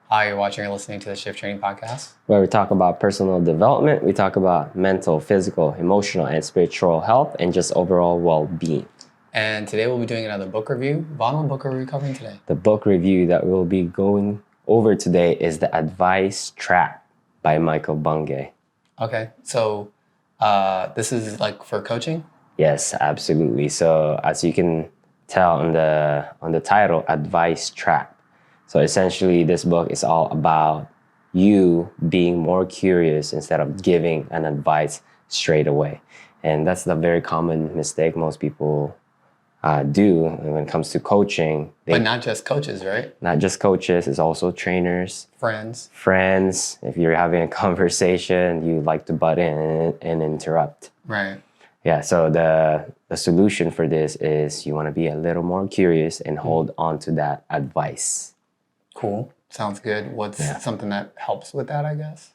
Hi, you're watching or listening to the Shift Training Podcast, where we talk about personal development, we talk about mental, physical, emotional, and spiritual health, and just overall well-being. And today we'll be doing another book review. Vaughn, what book are we covering today? The book review that we'll be going over today is The Advice Trap by Michael Bungay. Okay, so this is like for coaching? Yes, absolutely. So as you can tell on the title, Advice Trap. So essentially, this book is all about you being more curious instead of giving an advice straight away. And that's the very common mistake most people do when it comes to coaching. But not just coaches, right? Not just coaches, it's also trainers. Friends. If you're having a conversation, you like to butt in and interrupt. Right. Yeah, so the solution for this is you want to be a little more curious and hold on to that advice. Cool. Sounds good. What's something that helps with that, I guess?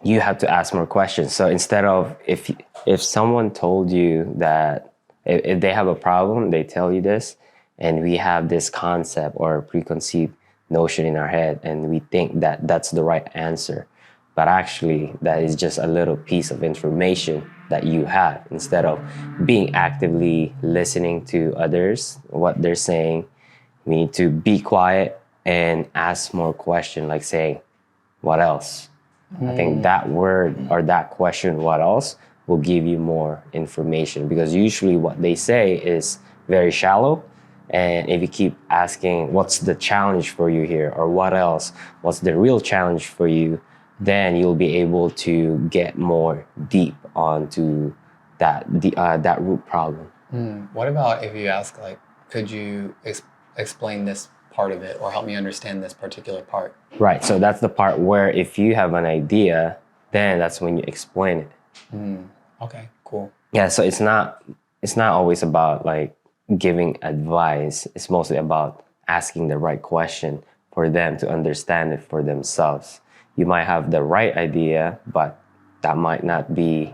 You have to ask more questions. So instead of if someone told you that if they have a problem, they tell you this, and we have this concept or preconceived notion in our head, and we think that that's the right answer. But actually, that is just a little piece of information that you have. Instead of being actively listening to others, what they're saying, we need to be quiet and ask more questions, like saying, what else? I think that word or that question, what else, will give you more information, because usually what they say is very shallow. And if you keep asking, what's the challenge for you here? Or what else? What's the real challenge for you? Then you'll be able to get more deep onto that root problem. What about if you ask, like, could you explain this part of it or help me understand this particular part? Right. So that's the part where if you have an idea, then that's when you explain it. Okay, cool. Yeah. So it's not always about like giving advice. It's mostly about asking the right question for them to understand it for themselves. You might have the right idea, but that might not be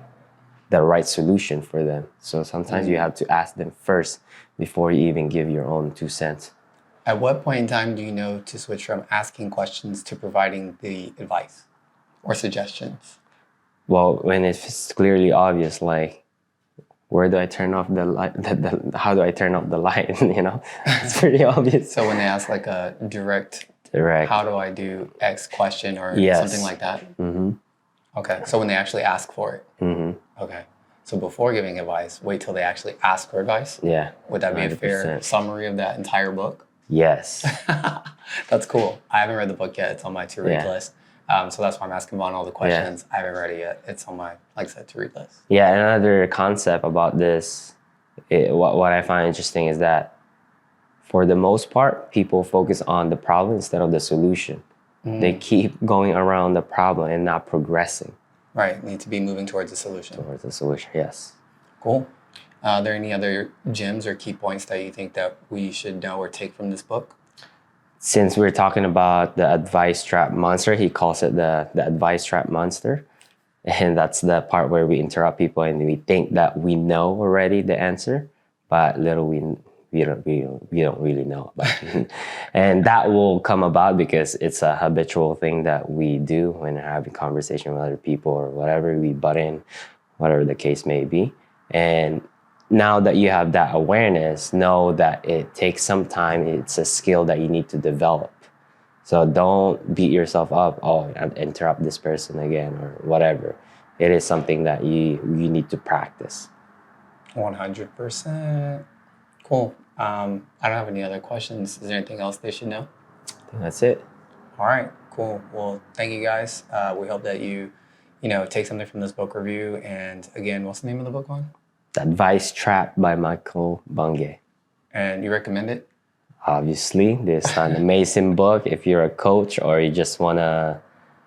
the right solution for them. So sometimes you have to ask them first before you even give your own 2 cents. At what point in time do you know to switch from asking questions to providing the advice or suggestions? Well, when it's clearly obvious, like, where do I turn off the light? How do I turn off the light? It's pretty obvious. So when they ask like a direct, how do I do X question or something like that? Okay, so when they actually ask for it. Okay, so before giving advice, wait till they actually ask for advice? Yeah. Would that be 100%. a fair summary of that entire book? Yes. That's cool. I haven't read the book yet. It's on my to-read list. So that's why I'm asking Vaughn all the questions. I haven't read it yet. It's on my, like I said, to-read list. Yeah, another concept about this, what I find interesting is that for the most part, people focus on the problem instead of the solution. They keep going around the problem and not progressing. Right, need to be moving towards a solution. Towards a solution, yes. Cool. Are there any other gems or key points that you think that we should know or take from this book? Since we're talking about the advice trap monster, he calls it the advice trap monster. And that's the part where we interrupt people and we think that we know already the answer, but little we don't really know about it. And that will come about because it's a habitual thing that we do when we're having conversation with other people or whatever. We butt in, whatever the case may be. And now that you have that awareness, know that it takes some time. It's a skill that you need to develop. So don't beat yourself up. Oh, I interrupt this person again or whatever. It is something that you need to practice. 100%. Cool. I don't have any other questions. Is there anything else they should know? I think that's it. All right, cool. Well, thank you guys. We hope that you take something from this book review. And again, what's the name of the book one? The Advice Trap by Michael Bungay. And you recommend it? Obviously, this is an amazing book. If you're a coach or you just want to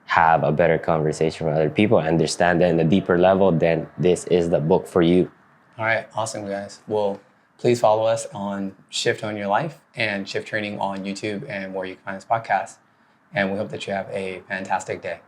have a better conversation with other people, understand that in a deeper level, then this is the book for you. All right, awesome, guys. Well, please follow us on Shift Own Your Life and Shift Training on YouTube and where you can find this podcast. And we hope that you have a fantastic day.